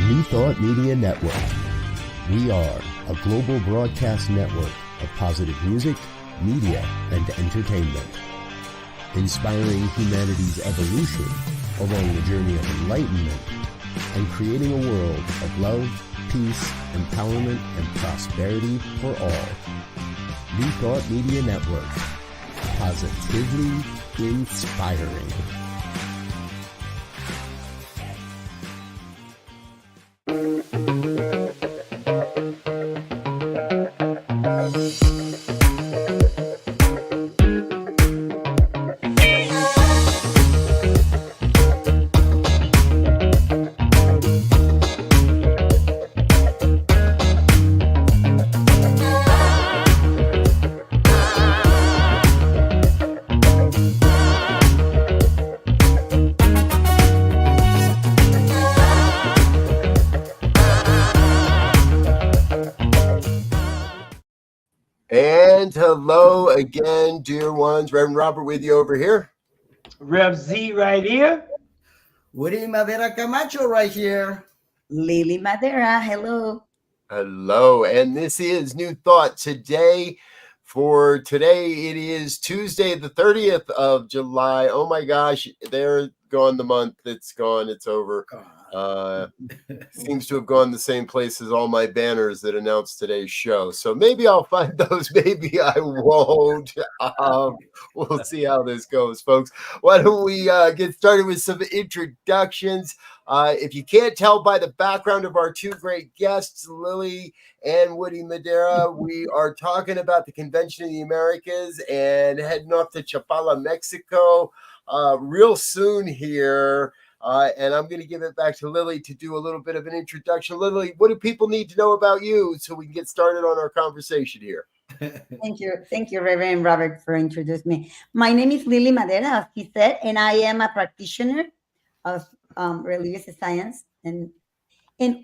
New Thought Media Network. We are a global broadcast network of positive music, media, and entertainment, inspiring humanity's evolution along the journey of enlightenment and creating a world of love, peace, empowerment, and prosperity for all. New Thought Media Network. Positively inspiring. And hello again, dear ones. Reverend Robert with you over here. Rev Brz right here. Woody Madera Camacho right here. Lily Madera, hello. Hello, and this is New Thought today. For today, it is Tuesday, the 30th of July. Oh my gosh, they're gone the month. It's gone. It's over. Seems to have gone the same place as all my banners that announced today's show. So maybe I'll find those. Maybe I won't. We'll see how this goes, folks. Why don't we get started with some introductions? If you can't tell by the background of our two great guests, Lily and Woody Madera, we are talking about the Convention of the Americas and heading off to Chapala, Mexico real soon here. And I'm going to give it back to Lily to do a little bit of an introduction. Lily, what do people need to know about you so we can get started on our conversation here? Thank you, Reverend Robert, for introducing me. My name is Lily Madera, as he said, and I am a practitioner of religious science. And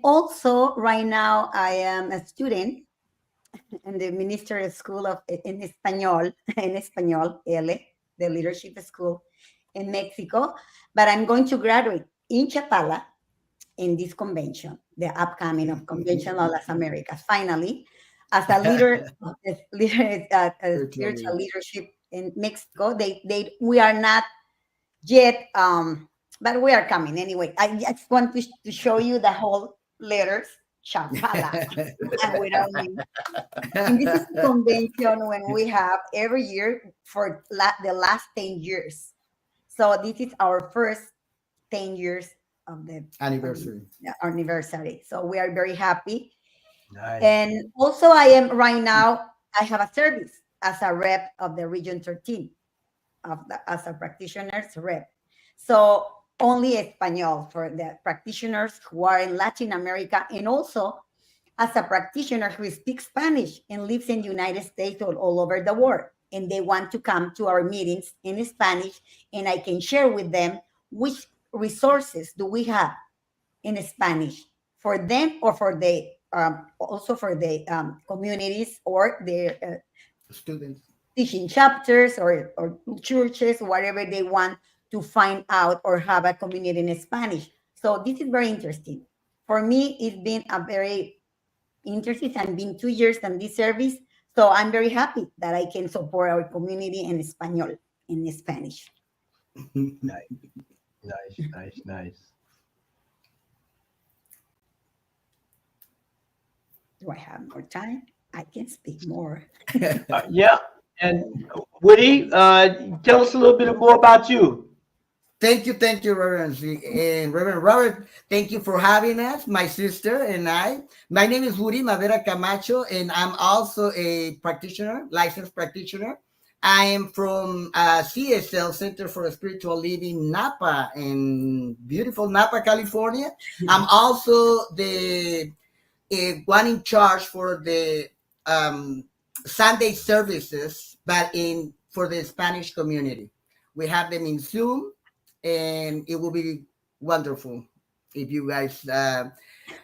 also, right now, I am a student in the Ministerial School of in Español, L, the Leadership School in Mexico, but I'm going to graduate in Chapala in this convention, the upcoming of Convention of las Americas, finally, as a leader, spiritual leadership in Mexico. We are not yet, but we are coming anyway. I just want to show you the whole letters, Chapala, and without me. And this is a convention when we have every year for the last 10 years. So this is our first 10 years of the anniversary. So we are very happy. Nice. And also I have a service as a rep of the Region 13 as a practitioner's rep. So only Espanol for the practitioners who are in Latin America, and also as a practitioner who speaks Spanish and lives in the United States or all over the world. And they want to come to our meetings in Spanish, and I can share with them which resources do we have in Spanish for them, or for the also for the communities or their students, teaching chapters or churches, whatever they want to find out or have a community in Spanish. So this is very interesting. For me, it's been a very interesting, and been 2 years in this service. So I'm very happy that I can support our community in Espanol, in Spanish. Nice. Do I have more time? I can speak more. Yeah. And Woody, tell us a little bit more about you. Thank you, Reverend. And Reverend Robert, thank you for having us, my sister and I. My name is Woody Madera Camacho, and I'm also a practitioner, licensed practitioner. I am from CSL, Center for Spiritual Living, Napa, in beautiful Napa, California. I'm also the one in charge for the Sunday services, but for the Spanish community. We have them in Zoom. And it will be wonderful if you guys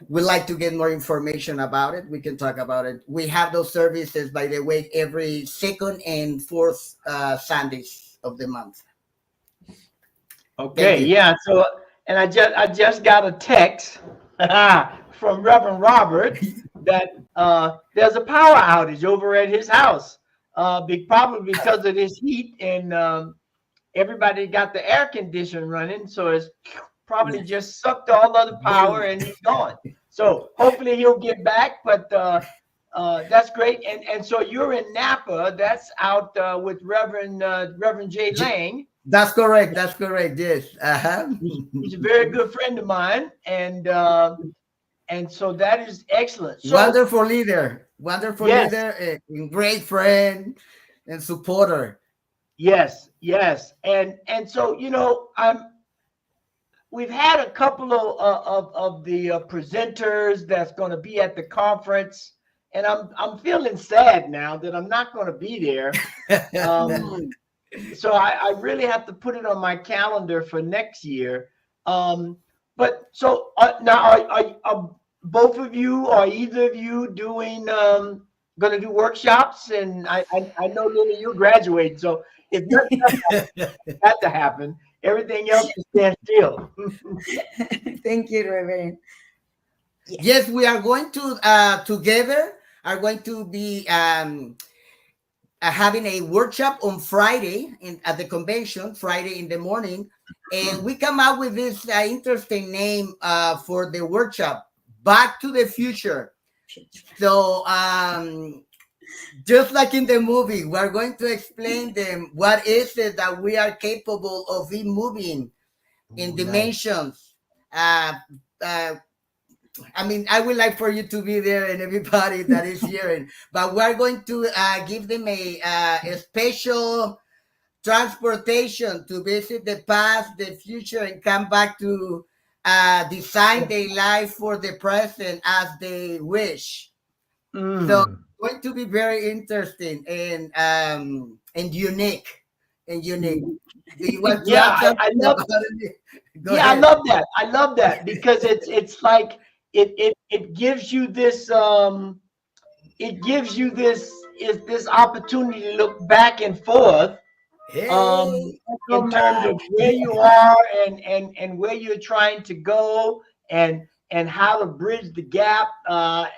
would like to get more information about it. We can talk about it. We have those services, by the way, every second and fourth Sundays of the month. Okay, yeah. So, and I just got a text from Reverend Robert that there's a power outage over at his house, probably because of this heat, and everybody got the air conditioner running, so it's probably just sucked all of the power and he's gone. So hopefully he'll get back, but that's great. And so you're in Napa. That's out with Reverend J. Lang. That's correct. That's correct. Yes. He's a very good friend of mine, and so that is excellent. So, wonderful leader, leader, and great friend and supporter. Yes, and so we've had a couple of the presenters that's going to be at the conference, and I'm feeling sad now that I'm not going to be there. So I really have to put it on my calendar for next year. But so now are both of you or either of you doing going to do workshops? And I know Lily, you graduate, so if that to happen, everything else can stand still. Thank you, Reverend. Yes, we are going to together are going to be having a workshop on Friday at the convention, Friday in the morning, and we come up with this interesting name for the workshop, Back to the Future. So just like in the movie, we're going to explain them what is it that we are capable of moving in dimensions. I mean, I would like for you to be there and everybody that is hearing, but we're going to give them a special transportation to visit the past, the future, and come back to design their life for the present as they wish. So it's going to be very interesting and unique. Do you want to I love that. I love that because it's like it gives you this this opportunity to look back and forth in terms of where you are and where you're trying to go and how to bridge the gap. And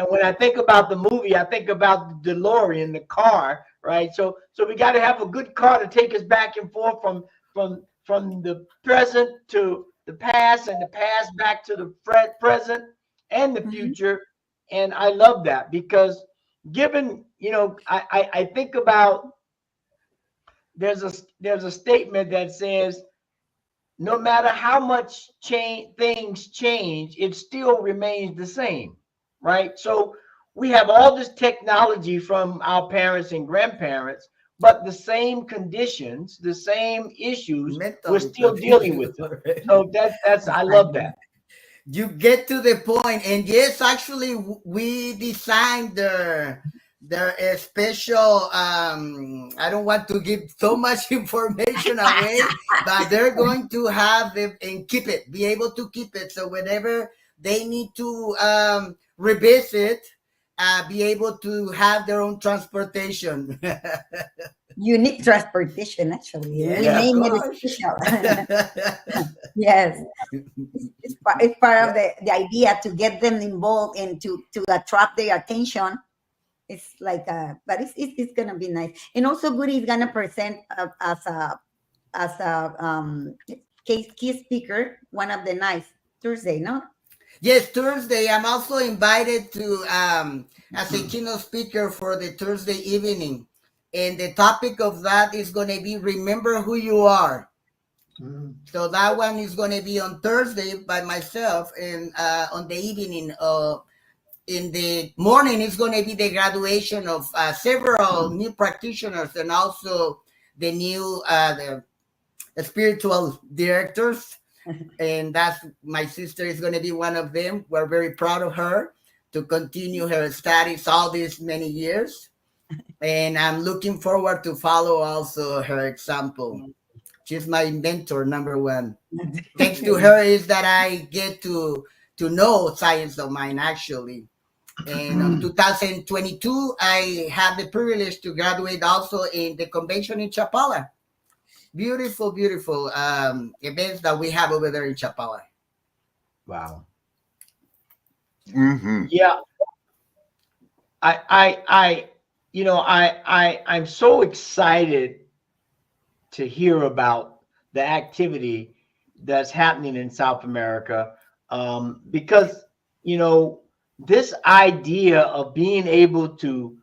when I think about the movie, I think about the DeLorean, the car, right? So we got to have a good car to take us back and forth from the present to the past, and the past back to the present and the future. And I love that because given, I think about there's a statement that says no matter how much things change, it still remains the same, right? So we have all this technology from our parents and grandparents, but the same conditions, the same issues, we're still dealing with them. So that's I love that. You get to the point, and yes, actually, we designed their special. I don't want to give so much information away, but they're going to have it and be able to keep it. So whenever they need to revisit, be able to have their own transportation. Unique transportation, actually. Yeah, we name it special. Yes, it's part of the idea to get them involved and to attract their attention. It's like but it's gonna be nice. And also Goody is gonna present as a key speaker one of the nights, Thursday, no? Yes, Thursday. I'm also invited to as a keynote speaker for the Thursday evening. And the topic of that is going to be Remember Who You Are. So that one is going to be on Thursday by myself, and on the evening, in the morning, it's going to be the graduation of several new practitioners and also the new the spiritual directors. And that's my sister is going to be one of them. We're very proud of her to continue her studies all these many years. And I'm looking forward to follow also her example. She's my mentor, number one. Thanks to her is that I get to know Science of Mind, actually. And in 2022, I had the privilege to graduate also in the convention in Chapala. Beautiful, beautiful events that we have over there in Chapala. Wow. Mm-hmm. Yeah. I'm so excited to hear about the activity that's happening in South America, because this idea of being able to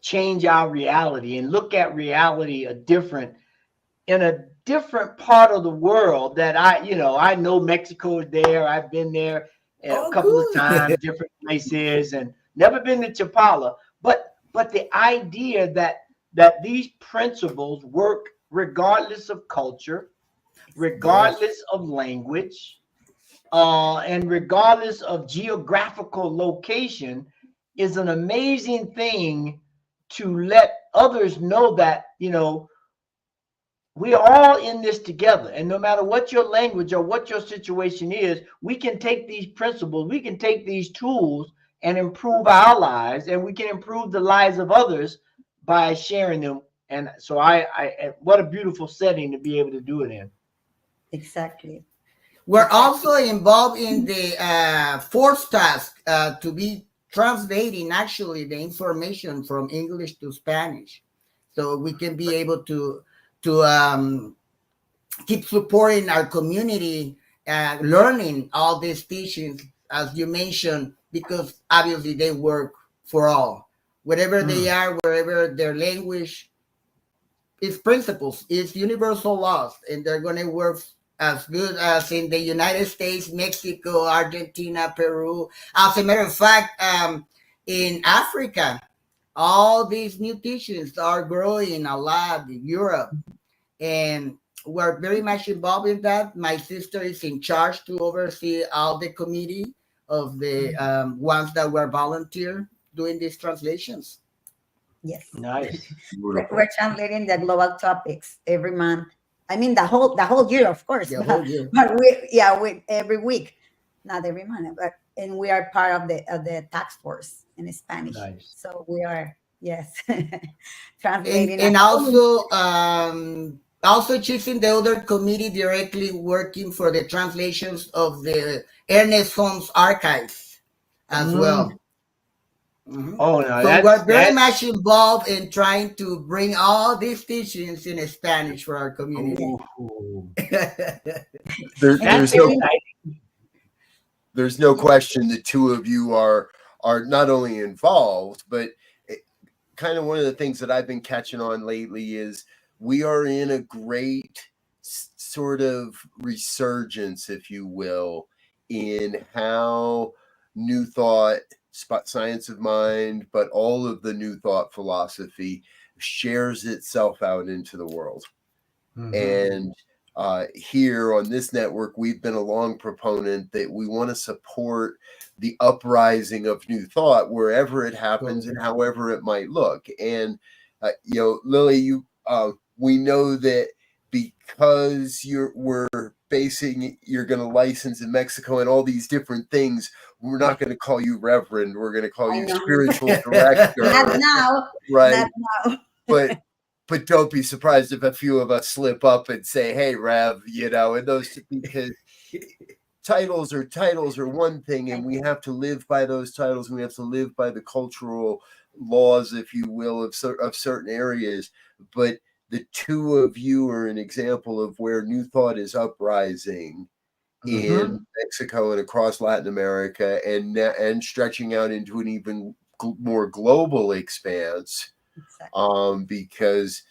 change our reality and look at reality in a different part of the world that I know Mexico is there. I've been there a Oh, couple of good. times, different places, and never been to Chapala. But the idea that these principles work regardless of culture, Yes. regardless of language, and regardless of geographical location, is an amazing thing to let others know that we are all in this together. And no matter what your language or what your situation is, we can take these principles, we can take these tools and improve our lives, and we can improve the lives of others by sharing them. And so what a beautiful setting to be able to do it in. Exactly. We're Exactly. also involved in the force task to be translating actually the information from English to Spanish, so we can be able to keep supporting our community, learning all these teachings, as you mentioned, because obviously they work for all, wherever they are, wherever their language. It's principles, it's universal laws, and they're going to work as good as in the United States, Mexico, Argentina, Peru. As a matter of fact, in Africa, all these new teachings are growing a lot in Europe, and we're very much involved in that. My sister is in charge to oversee all the committee of the ones that were volunteer doing these translations. Yes. Nice. We're translating the global topics every month. I mean the whole year, of course. The whole year. But we every week, not every month. But and we are part of the task force in Spanish. Nice. So we are, yes, and translating. and also choosing the other committee directly working for the translations of the Ernest Holmes archives as well. Mhm. Oh no, So we're very that's much involved in trying to bring all these teachings in Spanish for our community. ooh, There, And that's there's no exciting. there's no question the two of you are not only involved, but kind of one of the things that I've been catching on lately is we are in a great sort of resurgence, if you will, in how New Thought, science of mind, but all of the New Thought philosophy shares itself out into the world. And here on this network, we've been a long proponent that we want to support the uprising of New Thought wherever it happens and however it might look. And Lily, we know that because you're going to license in Mexico and all these different things, we're not going to call you Reverend. We're going to call I you know. spiritual director, Not now. right? Not now. But don't be surprised if a few of us slip up and say, "Hey, Rev," and those, because titles are one thing, and we have to live by those titles. And we have to live by the cultural laws, if you will, of certain areas. But the two of you are an example of where New Thought is uprising in Mexico and across Latin America, and stretching out into an even more global expanse. Exactly. Because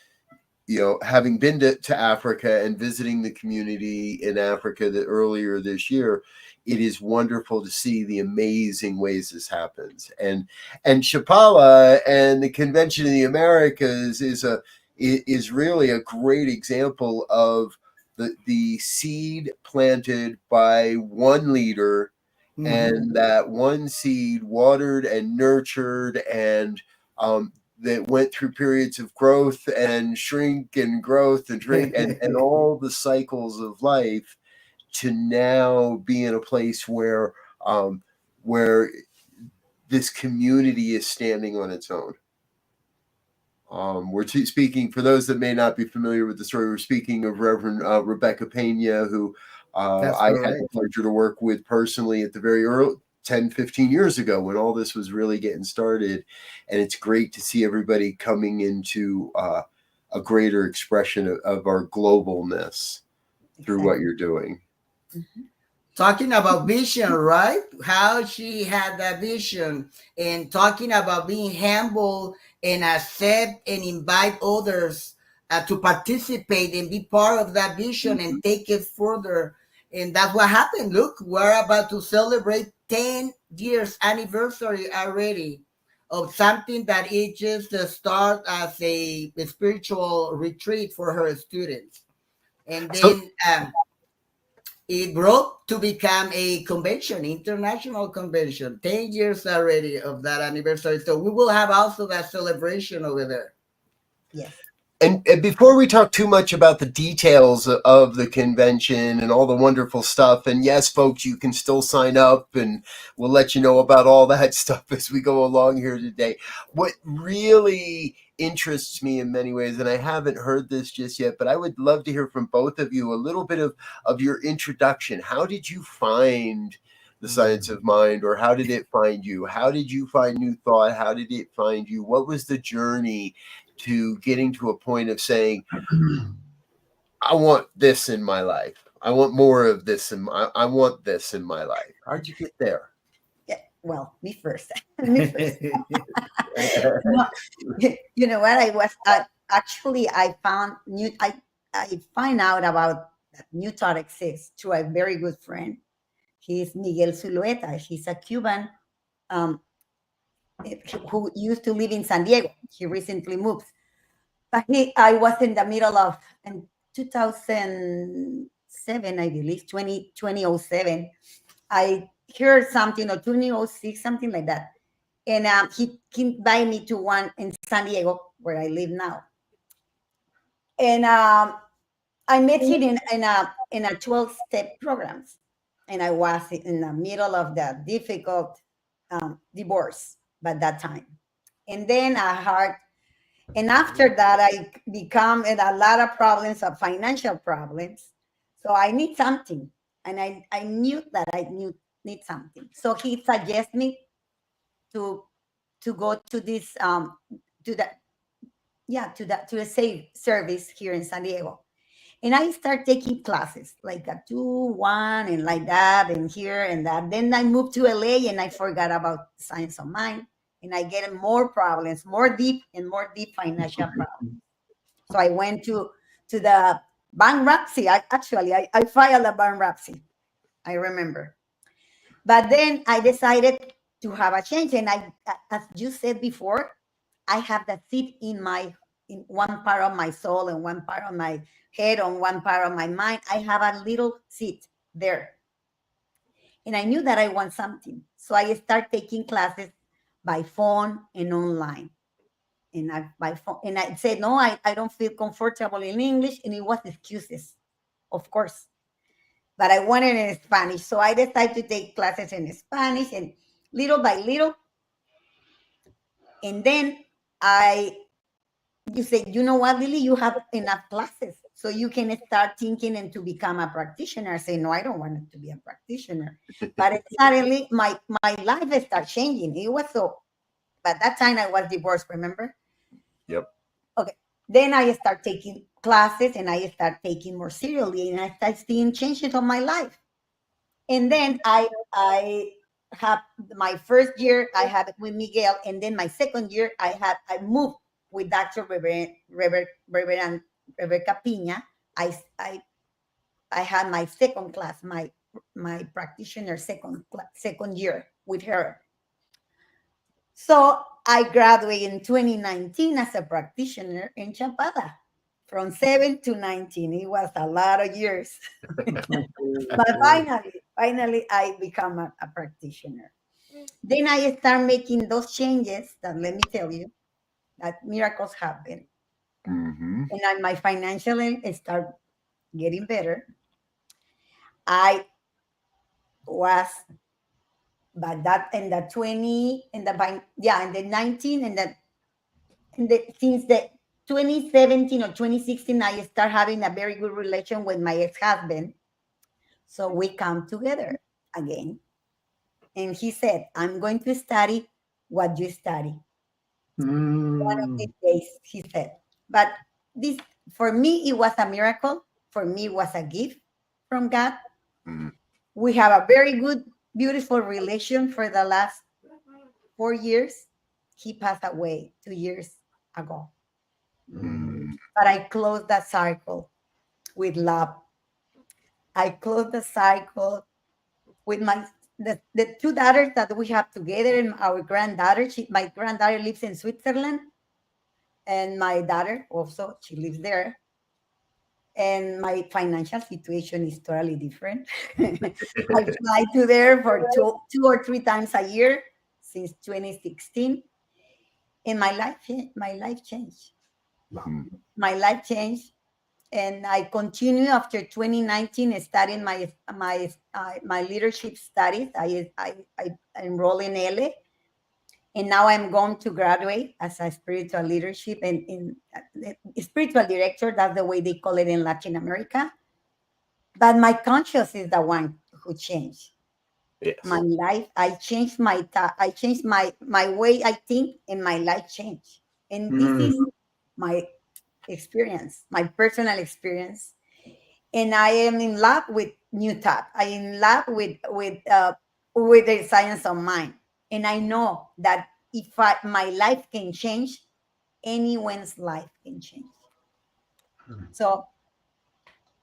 having been to Africa and visiting the community in Africa earlier this year, it is wonderful to see the amazing ways this happens. And Chapala and the Convention of the Americas is really a great example of the seed planted by one leader, and that one seed watered and nurtured, and that went through periods of growth and shrink and growth and shrink and all the cycles of life, to now be in a place where this community is standing on its own. We're speaking, for those that may not be familiar with the story, we're speaking of Reverend Rebecca Pena, who That's I had the correct. pleasure to work with personally at the very early 10, 15 years ago when all this was really getting started. And it's great to see everybody coming into a greater expression of our globalness through what you're doing. Mhm. Talking about vision, right? How she had that vision, and talking about being humble and accept and invite others to participate and be part of that vision and take it further. And that's what happened. Look, we're about to celebrate 10 years anniversary already of something that it just start as a spiritual retreat for her students. And So then it grew to become a convention, international convention. 10 years already of that anniversary. So we will have also that celebration over there. Yes. And before we talk too much about the details of the convention and all the wonderful stuff, and yes, folks, you can still sign up, and we'll let you know about all that stuff as we go along here today. What really interests me in many ways, and I haven't heard this just yet, but I would love to hear from both of you a little bit of your introduction. How did you find the science of mind, or how did it find you? How did you find New Thought? How did it find you? What was the journey to getting to a point of saying, I want this in my life. I want more of this. I want this in my life. How'd you get there? Yeah. Well, me first. Me first. No, you know what? I was actually I found new. I find out about that New Thought exists through a very good friend. He's Miguel Zulueta. He's a Cuban um, who used to live in San Diego. He recently moved. But I was in the middle of in 2007, I believe, 2007. I heard something, or 2006, something like that. And he invited me to one in San Diego, where I live now. And I met him in a 12-step programs. And I was in the middle of the difficult divorce by that time. And then I heard, and after that, I become in a lot of problems, of financial problems. So I need something. And I knew that need something. So he suggested me to go to this to the yeah to the save service here in San Diego. And I start taking classes like a 2-1 and like that, and here and that. Then I moved to LA and I forgot about science of mind, and I get more problems, more deep financial problems. So I went to the bankruptcy. I filed a bankruptcy. I remember. But then I decided to have a change, and as you said before, I have that seed in one part of my soul and one part of my head, on one part of my mind. I have a little seed there, and I knew that I want something. So I start taking classes by phone and online. And by phone, and I said, no, I don't feel comfortable in English, and it was excuses, of course. But I wanted in Spanish, so I decided to take classes in Spanish, and little by little, and then I you say, you know what, Lily, you have enough classes, so you can start thinking and to become a practitioner. I say, no, I don't want to be a practitioner. But suddenly my life started changing. It was so, but that time I was divorced, remember? Yep. Okay. Then I start taking classes, and I start taking more seriously, and I start seeing changes of my life. And then I have my first year I had it with Miguel, and then my second year I moved with Dr. Reverend Rebecca Pina. I I had my second class, my practitioner second year with her. So I graduated in 2019 as a practitioner in Chapada. From 7 to 19, it was a lot of years. But finally, I become a practitioner. Then I start making those changes that, let me tell you, that miracles happen. Mm-hmm. And my financial start getting better. I was, but that in the 20, in the, yeah, in the 19, since the 2017 or 2016, I start having a very good relation with my ex-husband. So we come together again. And he said, I'm going to study what you study. One of these days, he said. But this, for me, it was a miracle. For me, it was a gift from God. Mm. We have a very good, beautiful relation for the last 4 years. He passed away 2 years ago. Mm. But I closed that cycle with love. I closed the cycle with the two daughters that we have together, and our granddaughter. My granddaughter lives in Switzerland, and my daughter also, she lives there. And my financial situation is totally different. I fly to there for two or three times a year since 2016, and my life changed. Mm. My life changed, and I continue after 2019 studying my leadership studies. I enroll in LA, and now I'm going to graduate as a spiritual leadership and in spiritual director. That's the way they call it in Latin America. But my conscience is the one who changed Yes. my life. I changed I changed my way I think, and my life changed. And this is my experience, my personal experience. And I am in love with new thought. I am in love with the science of mind. And I know that if my life can change, anyone's life can change. So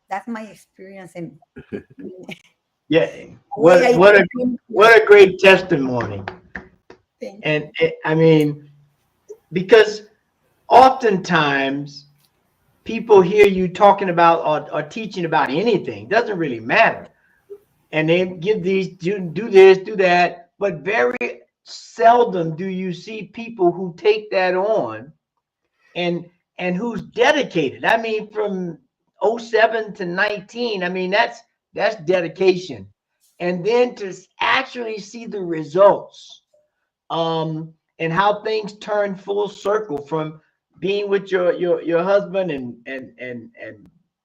that's my experience. And Yeah. way I What think, a great testimony. think. And I mean, because oftentimes people hear you talking about or teaching about anything, doesn't really matter. And they give these, do this, do that. But very seldom do you see people who take that on and who's dedicated. I mean, from 07 to 19, I mean, that's dedication. And then to actually see the results, and how things turn full circle from being with your husband and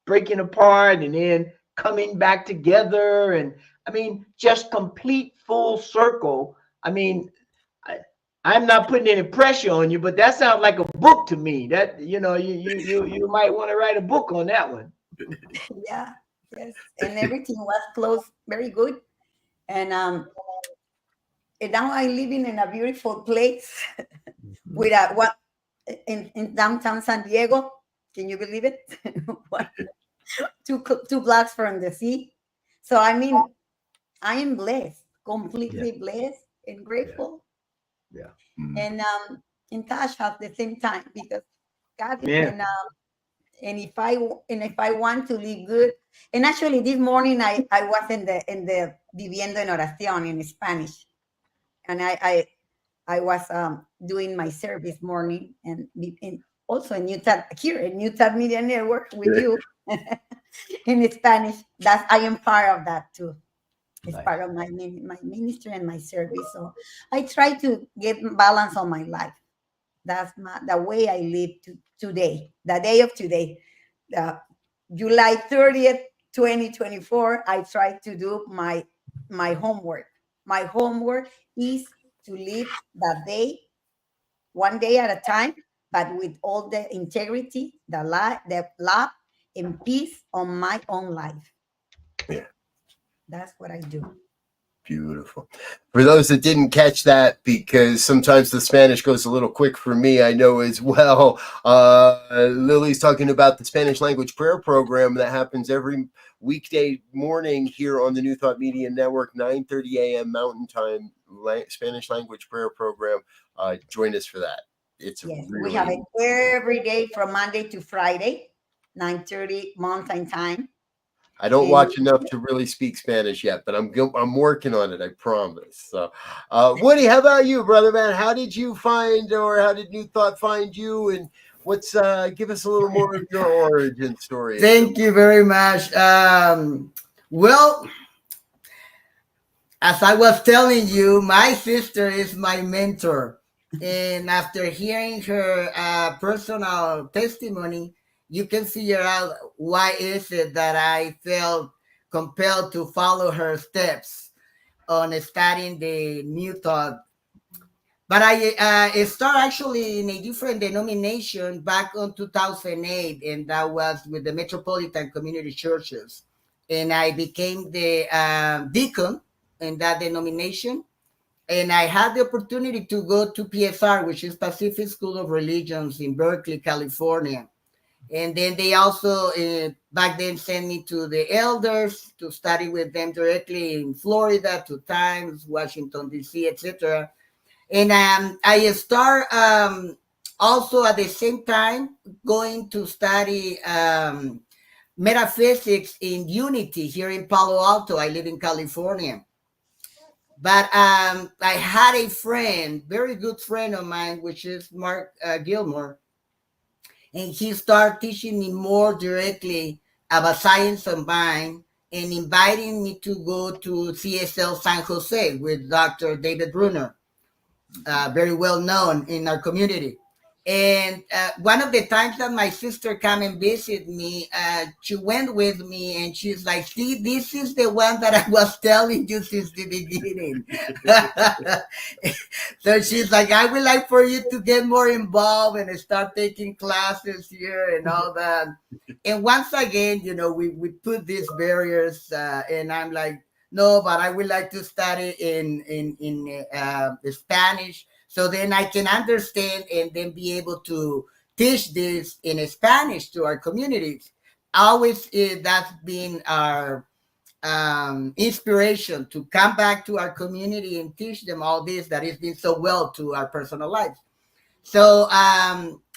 breaking apart and then coming back together, and I mean, just complete full circle. I mean, I'm not putting any pressure on you, but that sounds like a book to me. That, you might want to write a book on that one. Yeah, yes. And everything was closed very good. And now I living in a beautiful place with a what in downtown San Diego. Can you believe it? What, two blocks from the sea. So I mean, I am blessed, completely blessed and grateful. Mm. And in touch at the same time, because God Yeah. and if I want to live good. And actually this morning I was in the viviendo en oración in Spanish, and I was doing my service morning, and also in here in Utah Media Network with you in Spanish. That I am part of that too. It's Nice. part of my ministry and my service. So I try to get balance on my life. That's the way I live today, the day of today, July 30th, 2024. I try to do my homework. My homework is to live the day, one day at a time, but with all the integrity, the love, and peace on my own life. Yeah. That's what I do. Beautiful. For those that didn't catch that, because sometimes the Spanish goes a little quick for me, I know as well. Lily's talking about the Spanish language prayer program that happens every weekday morning here on the New Thought Media Network, 9:30 a.m. Mountain Time, Spanish language prayer program. Join us for that. It's Yes, really, we have it every day from Monday to Friday, 9:30 Mountain Time. I don't And watch enough to really speak Spanish yet, but I'm working on it. I promise. So, Woody, how about you, brother man? How did you find, or how did New Thought find you? And what's give us a little more of your origin story? Thank you very much. Well, as I was telling you, my sister is my mentor. And after hearing her personal testimony, you can figure out why is it that I felt compelled to follow her steps on studying the New Thought. But I started actually in a different denomination back on 2008, and that was with the Metropolitan Community Churches. And I became the deacon in that denomination. And I had the opportunity to go to PSR, which is Pacific School of Religions in Berkeley, California. And then they also back then sent me to the elders to study with them directly in Florida, 2 times, Washington, D.C., etc. And I start also at the same time going to study metaphysics in Unity here in Palo Alto. I live in California. But I had a friend, very good friend of mine, which is Mark Gilmore. And he started teaching me more directly about science of mind and inviting me to go to CSL San Jose with Dr. David Brunner, very well known in our community. And one of the times that my sister came and visit me, she went with me and she's like, see, this is the one that I was telling you since the beginning. So she's like, I would like for you to get more involved and start taking classes here and all that. And once again, you know, we put these barriers and I'm like, no, but I would like to study in Spanish, so then I can understand and then be able to teach this in Spanish to our communities. Always that's been our inspiration to come back to our community and teach them all this that has been so well to our personal lives. So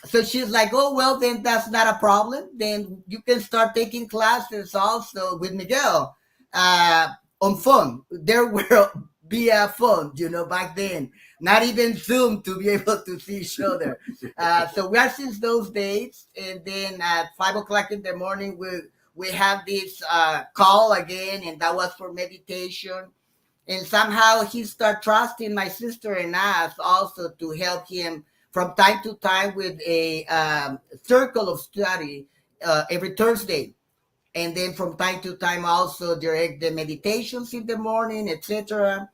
so she's like, oh, well, then that's not a problem. Then you can start taking classes also with Miguel on phone. There were via phone, you know, back then. Not even Zoom to be able to see each other. So we are since those days. And then at 5 o'clock in the morning, we have this call again, and that was for meditation. And somehow he started trusting my sister and us also to help him from time to time with a circle of study every Thursday. And then from time to time also direct the meditations in the morning, etc.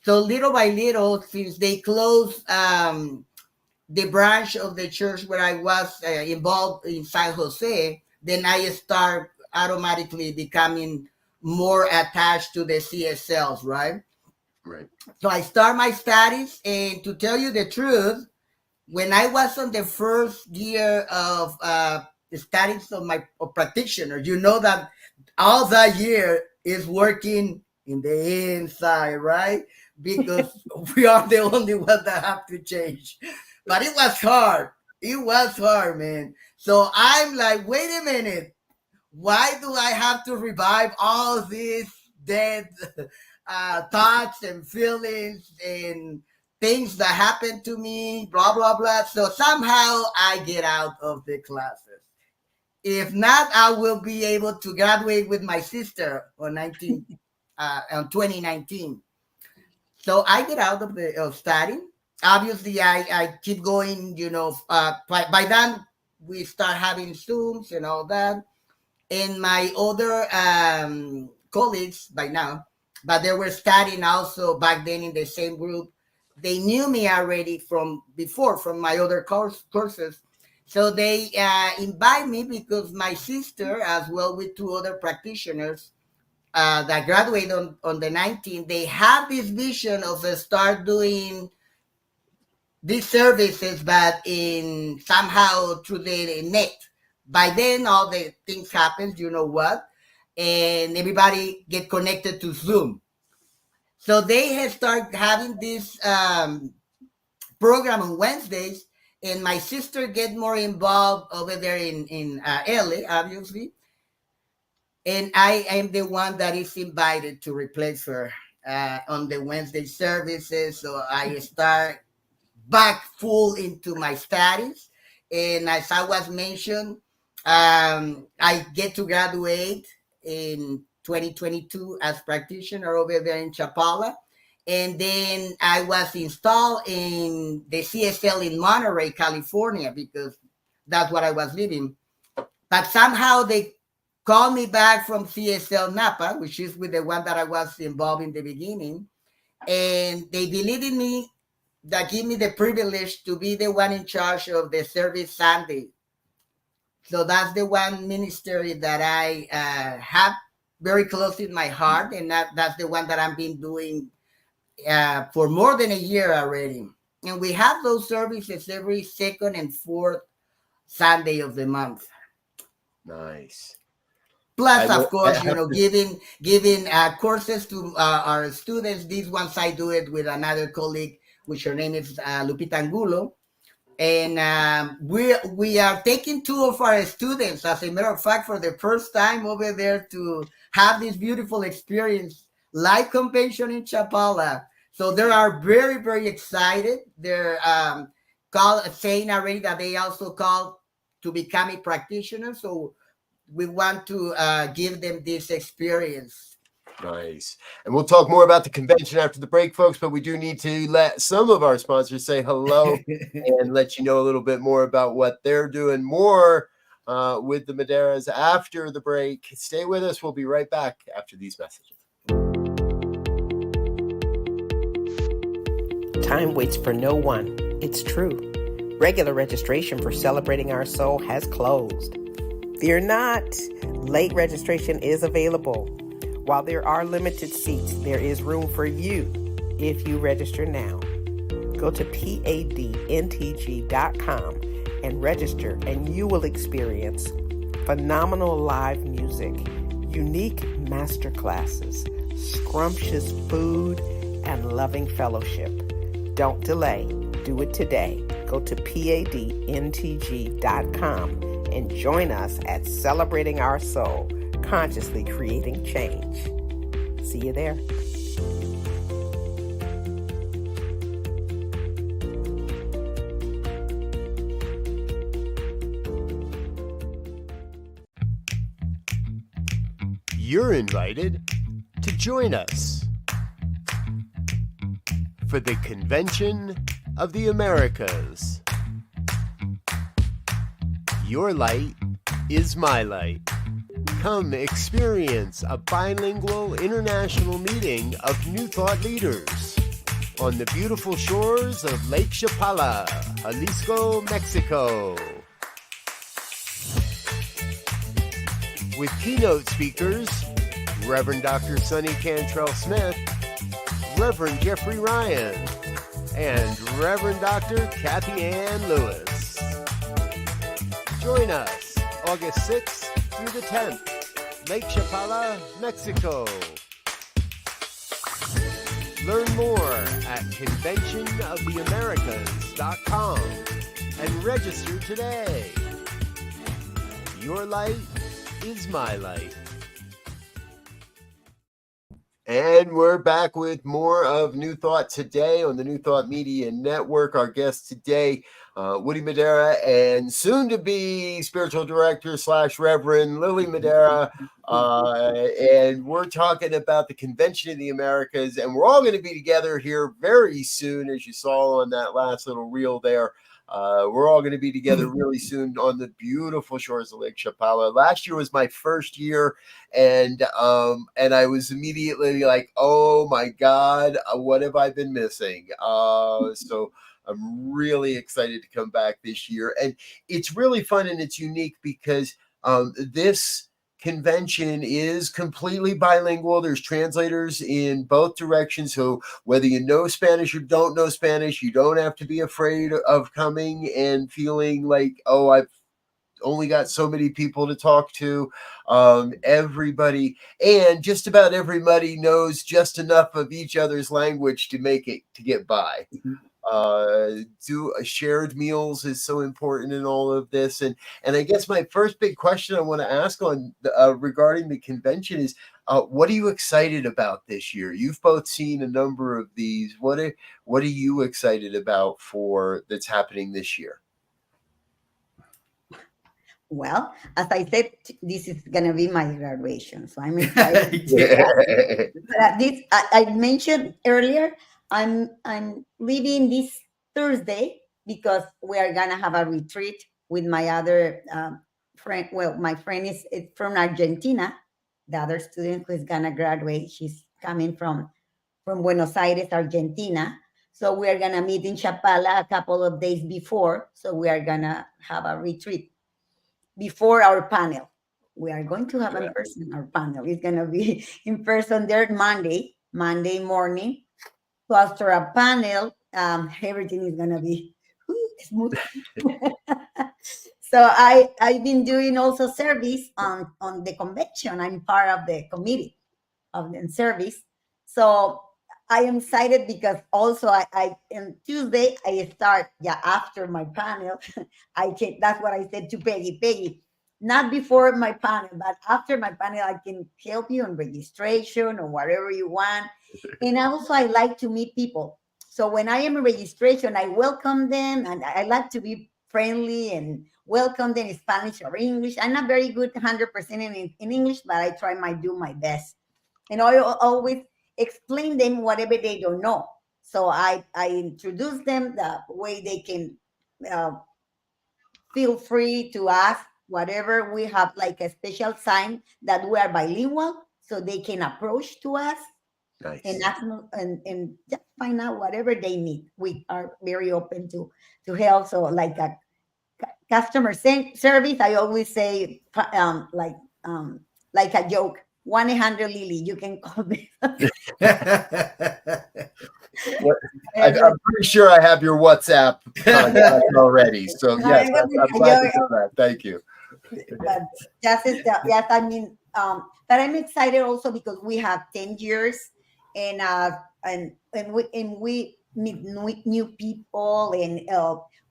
So little by little, since they closed the branch of the church where I was involved in San Jose, then I start automatically becoming more attached to the CSLs, right? Right. So I start my studies, and to tell you the truth, when I was on the first year of the studies of my practitioner, you know that all that year is working in the inside, right? Because we are the only ones that have to change. But it was hard. It was hard, man. So I'm like, wait a minute. Why do I have to revive all these dead thoughts and feelings and things that happened to me, blah, blah, blah. So somehow I get out of the classes. If not, I will be able to graduate with my sister on 2019. So I get out of the studying. Obviously, I keep going, you know, by then we start having Zooms and all that. And my other colleagues by now, but they were studying also back then in the same group. They knew me already from before, from my other courses. So they invite me because my sister, as well with 2 other practitioners, that graduated on the 19th, they have this vision of start doing these services, but in somehow through the net. By then, all the things happen, you know what, and everybody get connected to Zoom. So they have started having this program on Wednesdays, and my sister get more involved over there in LA, obviously. And I am the one that is invited to replace her on the Wednesday services. So I start back full into my studies. And as I was mentioned, I get to graduate in 2022 as practitioner over there in Chapala. And then I was installed in the CSL in Monterey, California, because that's what I was living. But somehow they called me back from CSL Napa, which is with the one that I was involved in the beginning, and they deleted me. That give me the privilege to be the one in charge of the service Sunday. So that's the one ministry that I have very close in my heart, and that's the one that I've been doing for more than a year already. And we have those services every second and fourth Sunday of the month. Nice. Plus, of course, giving courses to our students. These ones I do it with another colleague, which her name is Lupita Angulo. And we are taking two of our students, as a matter of fact, for the first time over there to have this beautiful experience, live convention in Chapala. So they are very, very excited. They're saying already that they also called to become a practitioner. So we want to give them this experience. Nice. And we'll talk more about the convention after the break, folks, but we do need to let some of our sponsors say hello and let you know a little bit more about what they're doing more with the Maderas after the break. Stay with us. We'll be right back after these messages. Time waits for no one. It's true. Regular registration for Celebrating Our Soul has closed. Fear not. Late registration is available. While there are limited seats, there is room for you if you register now. Go to padntg.com and register, and you will experience phenomenal live music, unique masterclasses, scrumptious food, and loving fellowship. Don't delay. Do it today. Go to padntg.com and join us at Celebrating Our Soul, consciously creating change. See you there. You're invited to join us for the Convention of the Americas. Your light is my light. Come experience a bilingual international meeting of New Thought leaders on the beautiful shores of Lake Chapala, Jalisco, Mexico. With keynote speakers, Reverend Dr. Sonny Cantrell Smith, Reverend Jeffrey Ryan, and Reverend Dr. Kathy Ann Lewis. Join us August 6th through the 10th, Lake Chapala, Mexico. Learn more at conventionoftheamericas.com and register today. Your light is my light. And we're back with more of New Thought today on the New Thought Media Network. Our guest today, Woody Madera, and soon to be spiritual director / Reverend Lily Madera. And we're talking about the Convention of the Americas, and we're all going to be together here very soon, as you saw on that last little reel there. We're all going to be together really soon on the beautiful shores of Lake Chapala. Last year was my first year, and I was immediately like, oh my God, what have I been missing? So I'm really excited to come back this year. And it's really fun and it's unique because this convention is completely bilingual. There's translators in both directions. So whether you know Spanish or don't know Spanish, you don't have to be afraid of coming and feeling like, oh, I've only got so many people to talk to. Everybody, and just about everybody knows just enough of each other's language to make it, to get by. Shared meals is so important in all of this, and I guess my first big question I want to ask on regarding the convention is, what are you excited about this year? You've both seen a number of these. What are you excited about for that's happening this year? Well, as I said, this is gonna be my graduation, so I'm excited. But this, I mentioned earlier, I'm leaving this Thursday because we are gonna have a retreat with my other friend, well, my friend is from Argentina. The other student who is gonna graduate, she's coming from Buenos Aires, Argentina. So we are gonna meet in Chapala a couple of days before. So we are gonna have a retreat before our panel. We are going to have in person our panel. It's gonna be in person there Monday morning. So after a panel, everything is gonna be smooth. So I've been doing also service on the convention. I'm part of the committee of the service. So I am excited because also I on Tuesday I start after my panel. I can That's what I said to Peggy. Not before my panel, but after my panel, I can help you on registration or whatever you want. And also I like to meet people. So when I am in registration, I welcome them and I like to be friendly and welcome them in Spanish or English. I'm not very good 100% in English, but I try do my best. And I always explain them whatever they don't know. So I introduce them the way they can uh, feel free to ask whatever. We have like a special sign that we are bilingual, so they can approach to us and Nice. ask and just find out whatever they need. We are very open to help. So like a customer service, I always say like a joke. 1-800-Lily, you can call me. I'm pretty sure I have your WhatsApp contact already. So yes, I'm glad to hear that. Thank you. But yes, I mean, but I'm excited also because we have 10 years and we meet new people and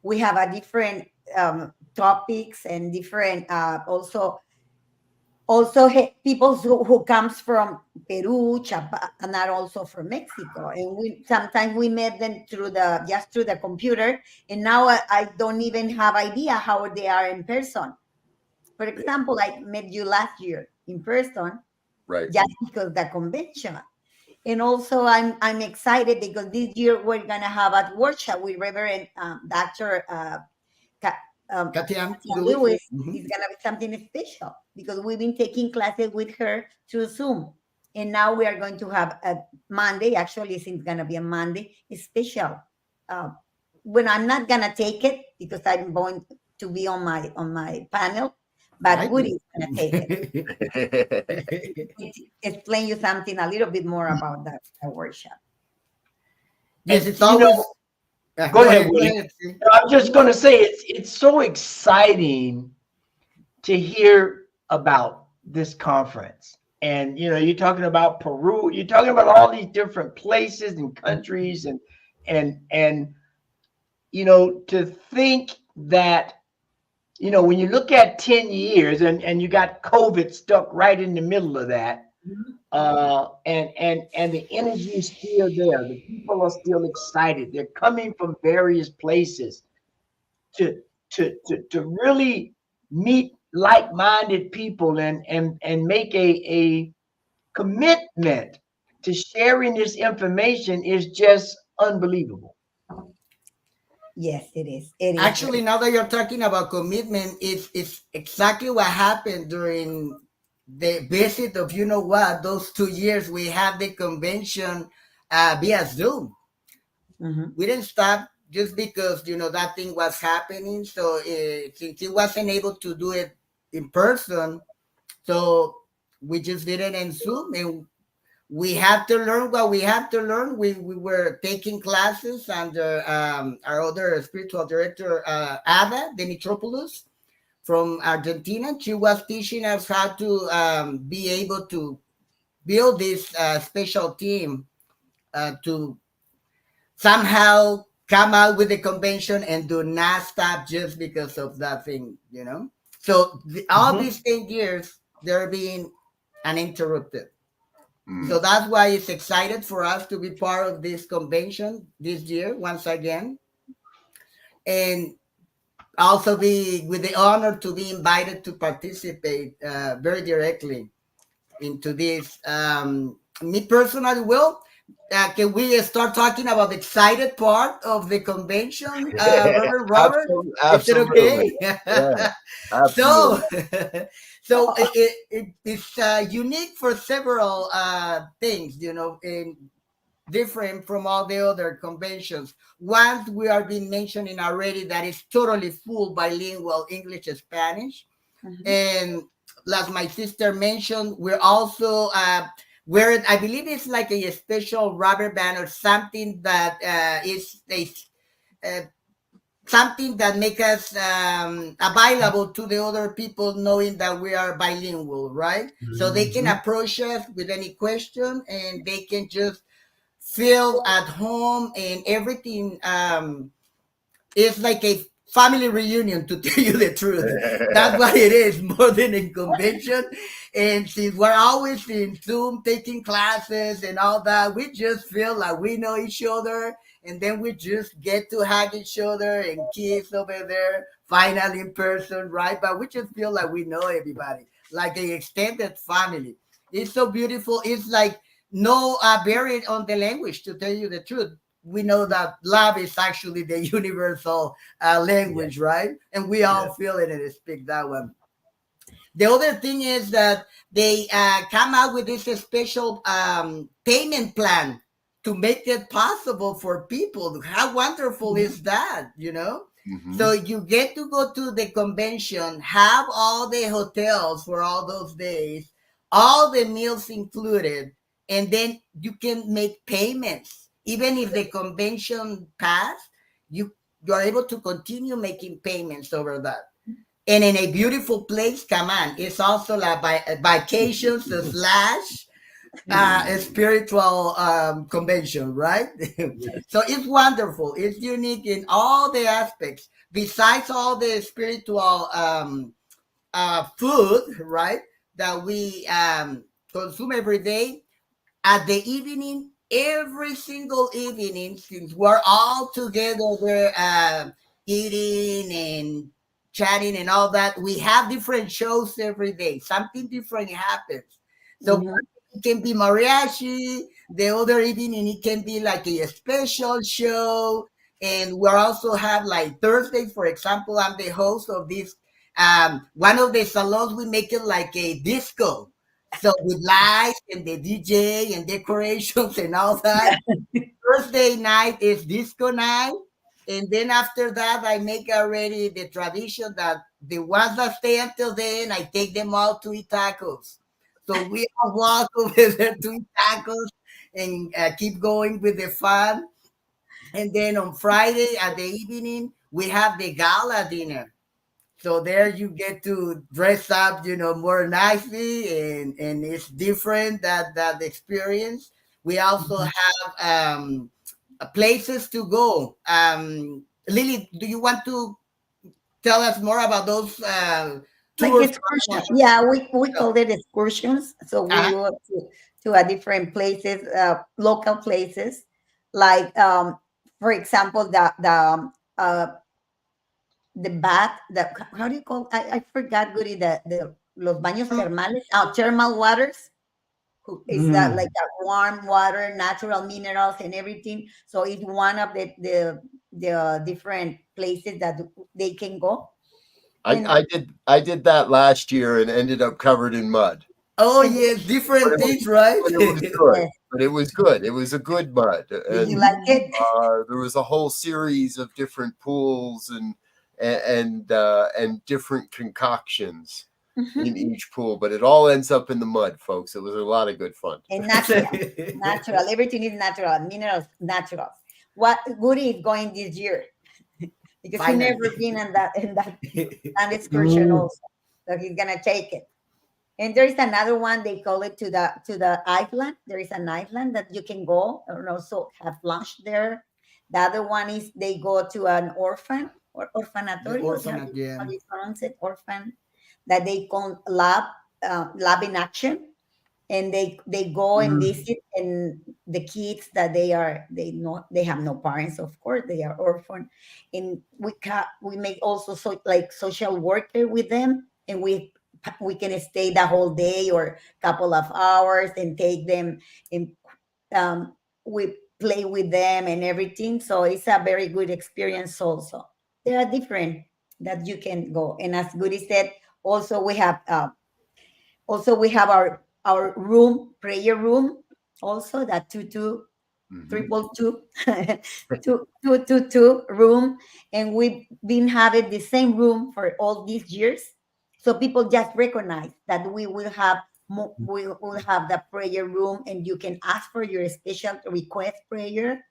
we have a different topics and different people who comes from Peru, and are also from Mexico, and sometimes we met them through the computer, and now I don't even have idea how they are in person. For example, I met you last year in person, Right. just because the convention, and also I'm excited because this year we're gonna have a workshop with Reverend Dr. Katia Lewis. Mhm. Is gonna be something special because we've been taking classes with her through Zoom, and now we are going to have a Monday. Actually, it's gonna be a Monday special. When I'm not gonna take it because I'm going to be on my panel, but Woody's gonna take it. Explain you something a little bit more about that workshop. Yes, it's always. Go ahead, Woody. I'm just going to say it's so exciting to hear about this conference. And you're talking about Peru, you're talking about all these different places and countries and to think that when you look at 10 years and you got COVID stuck right in the middle of that, and the energy is still there. The people are still excited. They're coming from various places to really meet like-minded people and make a commitment to sharing this information is just unbelievable. Yes, it is. It is. Actually, now that you're talking about commitment, it's exactly what happened during the visit of those 2 years we had the convention via Zoom. Mm-hmm. We didn't stop just because that thing was happening. So since he wasn't able to do it in person, so we just did it in Zoom, and we have to learn what we have to learn. We were taking classes under our other spiritual director, Ada Dimitropoulos from Argentina. She was teaching us how to be able to build this special team to somehow come out with the convention and do not stop just because of that thing, So all these 10 years, they're being uninterrupted. So that's why it's excited for us to be part of this convention this year once again, and also be with the honor to be invited to participate very directly into this. Me personally will, Can we start talking about the excited part of the convention, Reverend Robert? Is it Absolutely. okay? Yeah, So, absolutely. it's unique for several things, in different from all the other conventions. Once we are being mentioning already that is totally full bilingual English and Spanish, Mhm. and like my sister mentioned, we're also where I believe it's like a special rubber band or something that is a uh, something that make us available to the other people knowing that we are bilingual, right? So they can Mhm. approach us with any question and they can just feel at home and everything. It's like a family reunion, to tell you the truth. That's what it is, more than a convention. And since we're always in Zoom taking classes and all that, we just feel like we know each other. And then we just get to hug each other and kiss over there, finally in person, right? But we just feel like we know everybody, like an extended family. It's so beautiful. It's like no barrier on the language, to tell you the truth. We know that love is actually the universal Yeah. language, right? And we Yeah. all feel it and speak that one. The other thing is that they come out with this special payment plan to make it possible for people. How wonderful Mhm. is that, Hmm. So you get to go to the convention, have all the hotels for all those days, all the meals included, and then you can make payments. Even if the convention passed, you you're able to continue making payments over that. And in a beautiful place, come on, it's also like vacations slash a spiritual convention, right? So it's wonderful. It's unique in all the aspects. Besides all the spiritual food, right, that we consume every day, at the evening, every single evening, since we're all together there eating and chatting and all that, we have different shows every day. Something different happens. So Mhm. it can be mariachi, the other evening it can be like a special show. And we also have like Thursday, for example, I'm the host of this. One of the salons, we make it like a disco, so with lights and the DJ and decorations and all that. Thursday night is disco night. And then after that, I make already the tradition that the ones that stay until then, I take them all to eat tacos. So we all walk over there to eat tacos and keep going with the fun. And then on Friday at the evening, we have the gala dinner. So there you get to dress up, more nicely, and it's different that experience. We also Mhm. have places to go. Lily, do you want to tell us more about those Like tours? excursion. Yeah, we call it excursions. So we Uh-huh. go to a different places, local places, like for example, the bath, the how do you call? I forgot, Goody, the los baños termales, thermal waters. Is that like Mm. a warm water, natural minerals and everything? So it's one of the different places that they can go. And I did that last year and ended up covered in mud. Oh and yes, But different it was things, right? but it was good. yes, But it was good. It was a good mud, did you and like it? there was a whole series of different pools and different concoctions in each pool. But it all ends up in the mud, folks. It was a lot of good fun. And natural, natural. Everything is natural. Minerals, natural. What Goody is going this year because he Finally. never been in that an excursion Mm. also, so he's gonna take it. And there is another one they call it to the island. There is an island that you can go and also have lunch there. The other one is they go to an orphan or The orphanatorio. orphanage, yeah. How do you pronounce it? Orphan, that they call lab in action, and they go and Mm. visit, and the kids that they have no parents, of course they are orphan, and we make also like social worker with them, and we can stay the whole day or couple of hours and take them and we play with them and everything. So it's a very good experience also. There are different that you can go. And as Goody said, also we have our room, prayer room, also that 222 room, and we've been having the same room for all these years, so people just recognize that we will have we will have the prayer room, and you can ask for your special request prayer.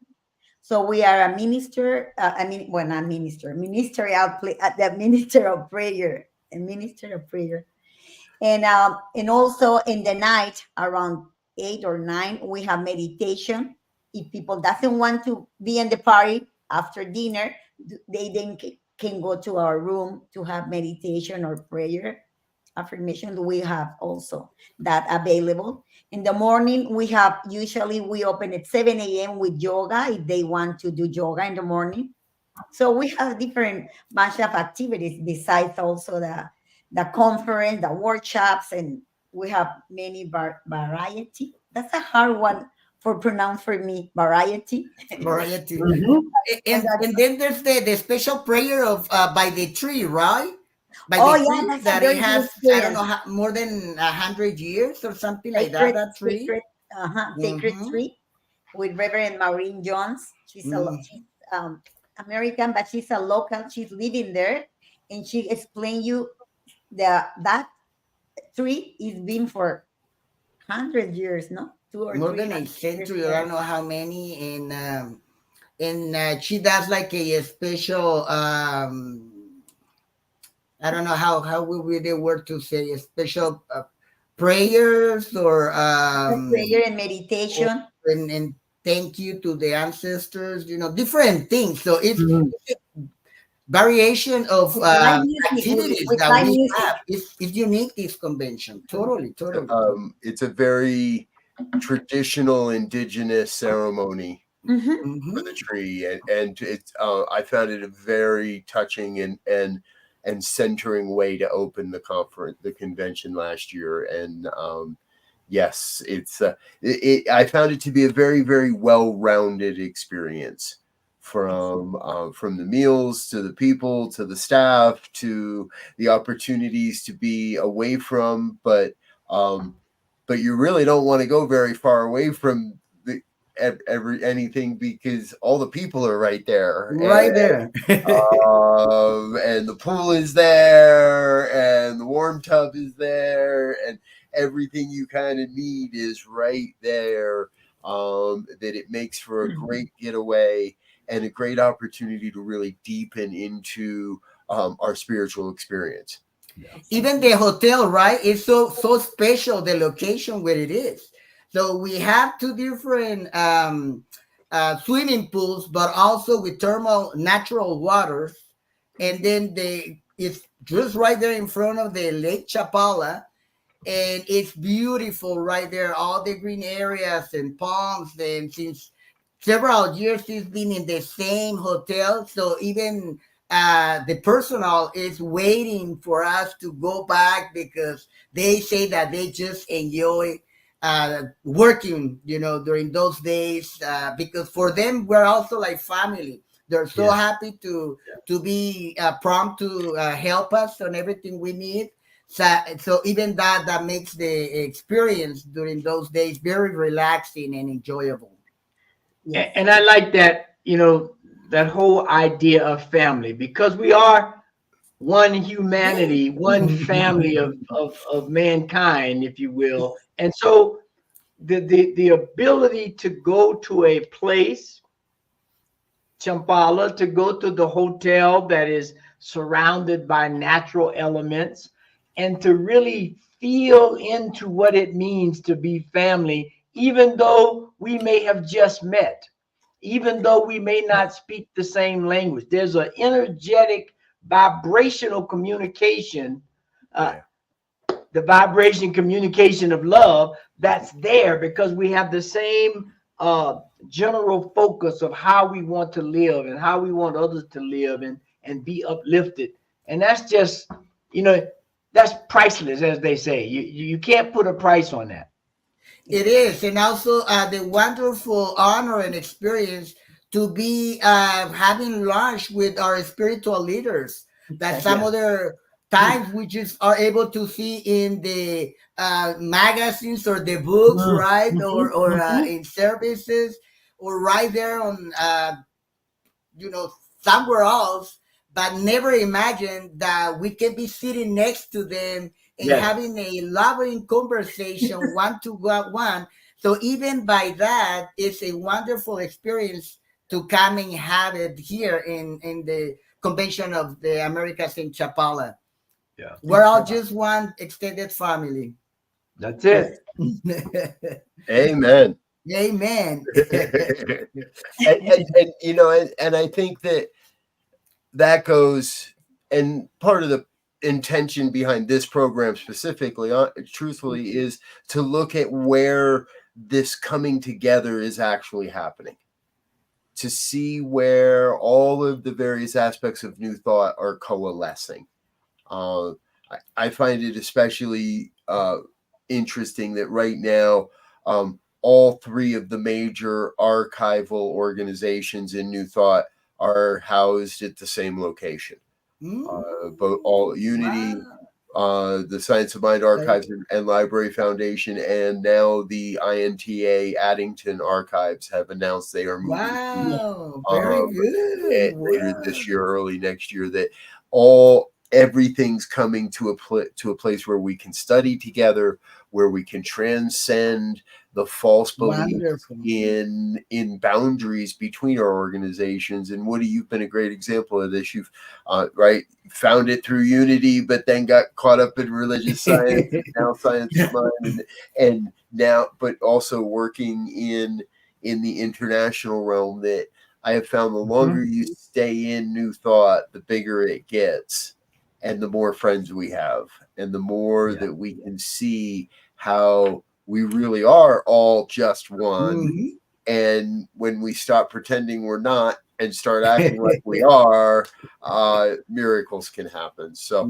So we are a minister, well, not minister, ministerial the minister of prayer, a minister of prayer. And also in the night around 8 or 9, we have meditation. If people doesn't want to be in the party after dinner, they then can go to our room to have meditation or prayer affirmation. We have also that available. In the morning, usually we open at 7 a.m. with yoga if they want to do yoga in the morning. So we have different bunch of activities besides also the conference, the workshops, and we have many variety. That's a hard one for pronounce for me. Variety. Variety. Mhm. And then there's the special prayer of by the tree, right? By Oh the yeah, tree that's a that it very good has, I don't experience. know, more than 100 years or something like that. Sacred, That tree. sacred Mm-hmm. tree with Reverend Maureen Jones. She's American, but she's a local. She's living there, and she explained you that tree is been for 100 years, no, two or More three than a hundred years. century, I don't know how many. And she does like a special. I don't know how will be the word to say a special prayers Prayer and or meditation. and thank you to the ancestors. Different things. So it's Mhm. variation of With live music, activities with that live we music. have. It's unique, this convention. Totally, totally. It's a very traditional indigenous ceremony Hmm. for the Hmm. tree, and it's I found it a very touching and centering way to open the convention last year. And yes, I found it to be a very, very well-rounded experience, from the meals to the people to the staff to the opportunities to be away from, but you really don't want to go very far away from anything, because all the people are right there, Right there. and the pool is there, and the warm tub is there, and everything you kind of need is right there. That it makes for a great getaway and a great opportunity to really deepen into our spiritual experience. Even the hotel, right? It's so special, the location where it is. So we have two different swimming pools, but also with thermal natural waters. And then it's just right there in front of the Lake Chapala, and it's beautiful right there. All the green areas and palms. And since several years, he's been in the same hotel, so even the personnel is waiting for us to go back, because they say that they just enjoy working, during those days, because for them we're also like family. They're so Yeah. happy to be prompt to help us on everything we need. So even that makes the experience during those days very relaxing and enjoyable. Yes. And I like that, that whole idea of family, because we are one humanity, one family of mankind, if you will. And so the ability to go to a place, Champala, to go to the hotel that is surrounded by natural elements, and to really feel into what it means to be family, even though we may have just met, even though we may not speak the same language. There's an energetic, vibrational communication, the vibration communication of love that's there, because we have the same general focus of how we want to live and how we want others to live and be uplifted. And that's just, that's priceless, as they say. You can't put a price on that. It is, and also the wonderful honor and experience to be having lunch with our spiritual leaders. That some Yeah. other times we just are able to see in the magazines or the books, right, or in services, or right there on somewhere else, but never imagined that we can be sitting next to them and Yes. having a loving conversation one to one. So even by that, it's a wonderful experience to come and have it here in the convention of the Americas in Chapala. Yeah. We're all just one extended family. That's it. Amen. Amen. And you know, and I think that goes, and part of the intention behind this program specifically, truthfully, is to look at where this coming together is actually happening, to see where all of the various aspects of New Thought are coalescing. I find it especially interesting that right now, all three of the major archival organizations in New Thought are housed at the same location. Both all Unity, the Science of Mind Archives and Library Foundation, and now the INTA Addington Archives have announced they are moving Very good. later this year, early next year. That everything's coming to a place where we can study together, where we can transcend the false beliefs in boundaries between our organizations. And Woody, you've been a great example of this. You've found it through Unity, but then got caught up in religious science, and now Science of Mind, and now, but also working in the international realm. That I have found the longer you stay in New Thought, the bigger it gets, and the more friends we have, and the more that we can see how we really are all just one. And when we stop pretending we're not and start acting like we are, miracles can happen. So,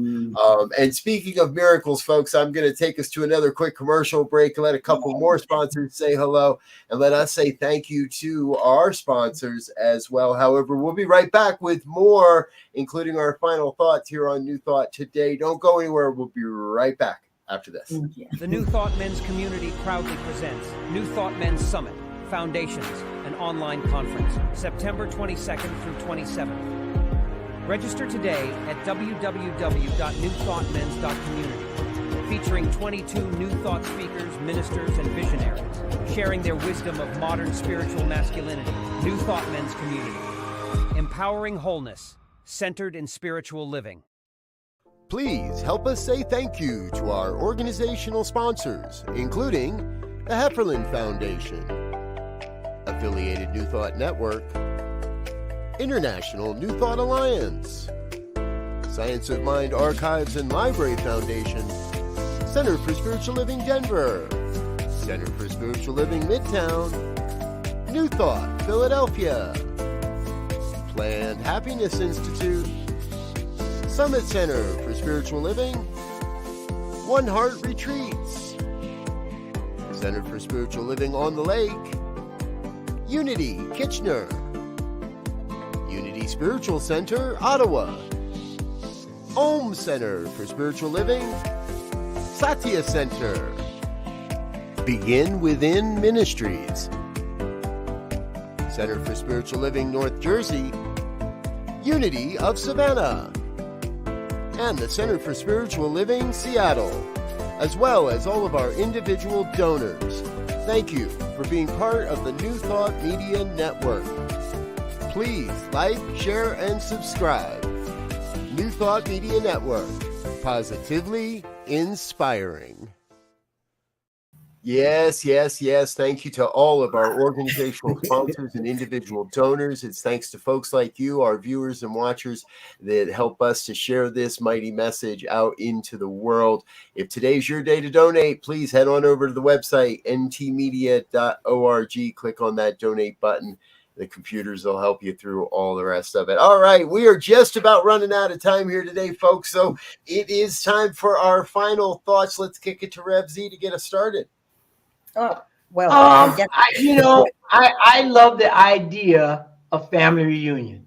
and speaking of miracles, folks, I'm going to take us to another quick commercial break and let a couple more sponsors say hello, and let us say thank you to our sponsors as well. However, we'll be right back with more, including our final thoughts here on New Thought today. Don't go anywhere. We'll be right back after this. The New Thought Men's community proudly presents New Thought Men's Summit, Foundations, an online conference, September 22nd through 27th. Register today at www.newthoughtmens.community, featuring 22 New Thought speakers, ministers, and visionaries, sharing their wisdom of modern spiritual masculinity. New Thought Men's community, empowering wholeness, centered in spiritual living. Please help us say thank you to our organizational sponsors, including the Hefferland Foundation, Affiliated New Thought Network, International New Thought Alliance, Science of Mind Archives and Library Foundation, Center for Spiritual Living Denver, Center for Spiritual Living Midtown, New Thought Philadelphia, Planned Happiness Institute, Summit Center for Spiritual Living, One Heart Retreats, Center for Spiritual Living on the Lake, Unity Kitchener, Unity Spiritual Center Ottawa, Om Center for Spiritual Living, Satya Center, Begin Within Ministries, Center for Spiritual Living North Jersey, Unity of Savannah, and the Center for Spiritual Living Seattle, as well as all of our individual donors. Thank you for being part of the New Thought Media Network. Please like, share, and subscribe. New Thought Media Network, positively inspiring. Yes. Thank you to all of our organizational sponsors and individual donors. It's thanks to folks like you, our viewers and watchers, that help us to share this mighty message out into the world. If today's your day to donate, please head on over to the website, ntmedia.org. Click on that donate button. The computers will help you through all the rest of it. All right, we are just about running out of time here today, folks. So it is time for our final thoughts. Let's kick it to Rev Z to get us started. Oh, well, I just I love the idea of family reunion.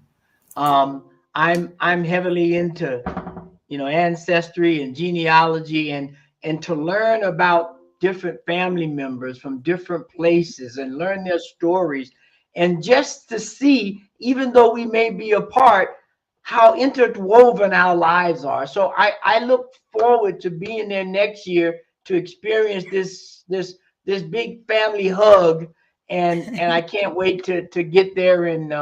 I'm heavily into ancestry and genealogy, and to learn about different family members from different places and learn their stories, and just to see, even though we may be apart, how interwoven our lives are. So I look forward to being there next year to experience this big family hug, and I can't wait to get there and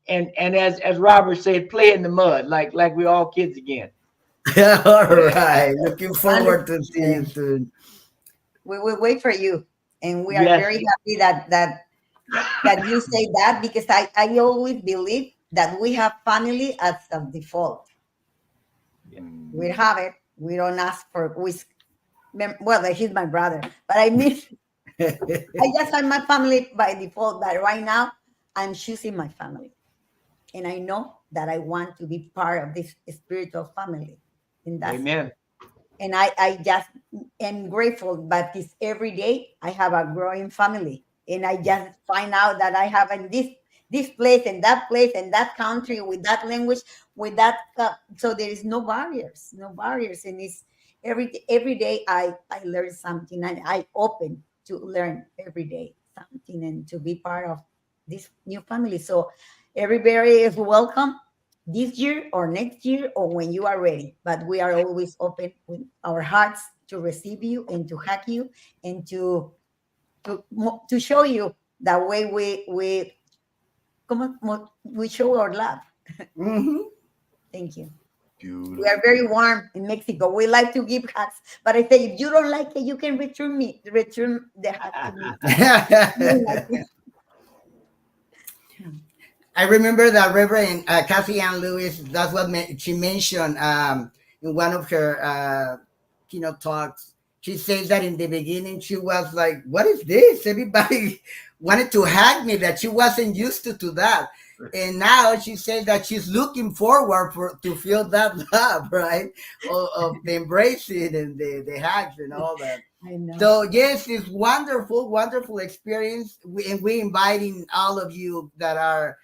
as Robert said, play in the mud like we're all kids again. All right. Looking forward to see you 100%. soon. We will wait for you, and we are Yes. very happy that you say that, because I always believe that we have family as a default. We have it. We don't ask for well, he's my brother, but I mean, I just have my family by default. But right now, I'm choosing my family, and I know that I want to be part of this spiritual family, and that's Amen. and I just am grateful. But this every day I have a growing family, and I just find out that I have in this place and that country with that language, with that so there is no barriers, and it's every day I learn something, and I open to learn every day something, and to be part of this new family. So everybody is welcome this year or next year or when you are ready. But we are always open with our hearts to receive you and to hug you, and to show you the way we show our love. Mhm. Thank you. Beautiful. We are very warm in Mexico. We like to give hugs, but I say if you don't like it, you can return the hug to me. I remember that Reverend Kathy Ann Lewis, that's what she mentioned in one of her keynote talks. She says that in the beginning, she was like, what is this? Everybody wanted to hug me, that she wasn't used to that. And now she says that she's looking forward to feel that love, right? Of the embracing and the hugs and all that. I know. So yes, it's wonderful, wonderful experience. And we're inviting all of you that are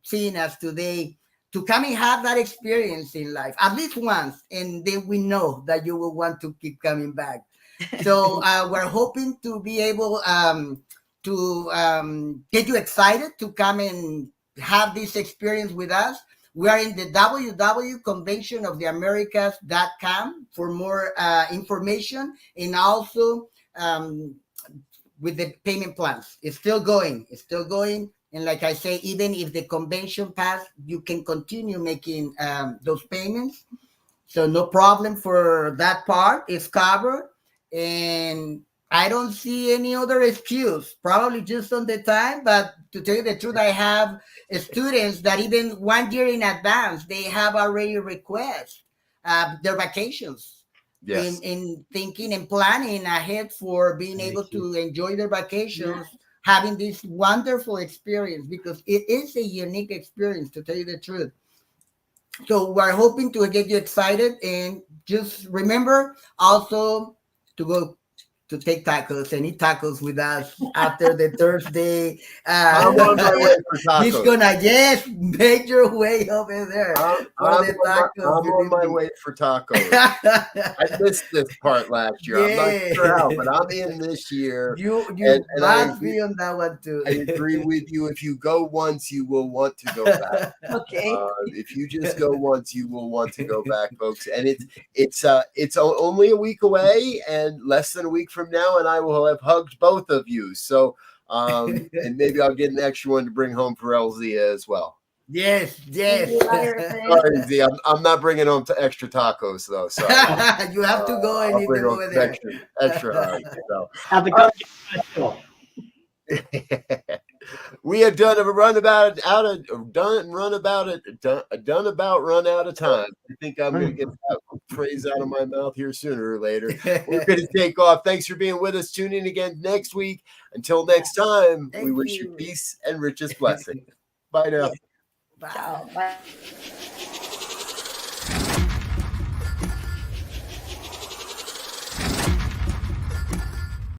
seeing us today to come and have that experience in life at least once, and then we know that you will want to keep coming back. So we're hoping to be able to get you excited to come and have this experience with us. We are in the www.conventionoftheamericas.com for more information, and also with the payment plans. It's still going. And like I say, even if the convention passed, you can continue making those payments. So no problem for that part. It's covered. And I don't see any other excuse, probably just on the time. But to tell you the truth, I have students that even 1 year in advance, they have already requested their vacations. Yes. In thinking and planning ahead for being able to enjoy their vacations, having this wonderful experience, because it is a unique experience, to tell you the truth. So we're hoping to get you excited, and just remember also to go to take tacos and eat tacos with us after the Thursday. I'm on my way for He's tacos. gonna make your way over there. I'm on my way for tacos. I missed this part last year. I'm not sure how, but I'm in this year. You and must be on that one too. I agree with you. If you go once, you will want to go back. Okay. If you just go once, you will want to go back, folks. And it's only a week away, and less than a week from now, and I will have hugged both of you. So, and maybe I'll get an extra one to bring home for LZ as well. Yes. Sorry, Z, I'm not bringing home extra tacos though. So you have to go and I'll eat bring them home over there. extra hug. So. Have to come to my show. We have run about out of time. I think I'm going to get that phrase out of my mouth here sooner or later. We're going to take off. Thanks for being with us. Tune in again next week. Until next time, we wish you peace and richest blessing. Bye now. Ciao. Bye.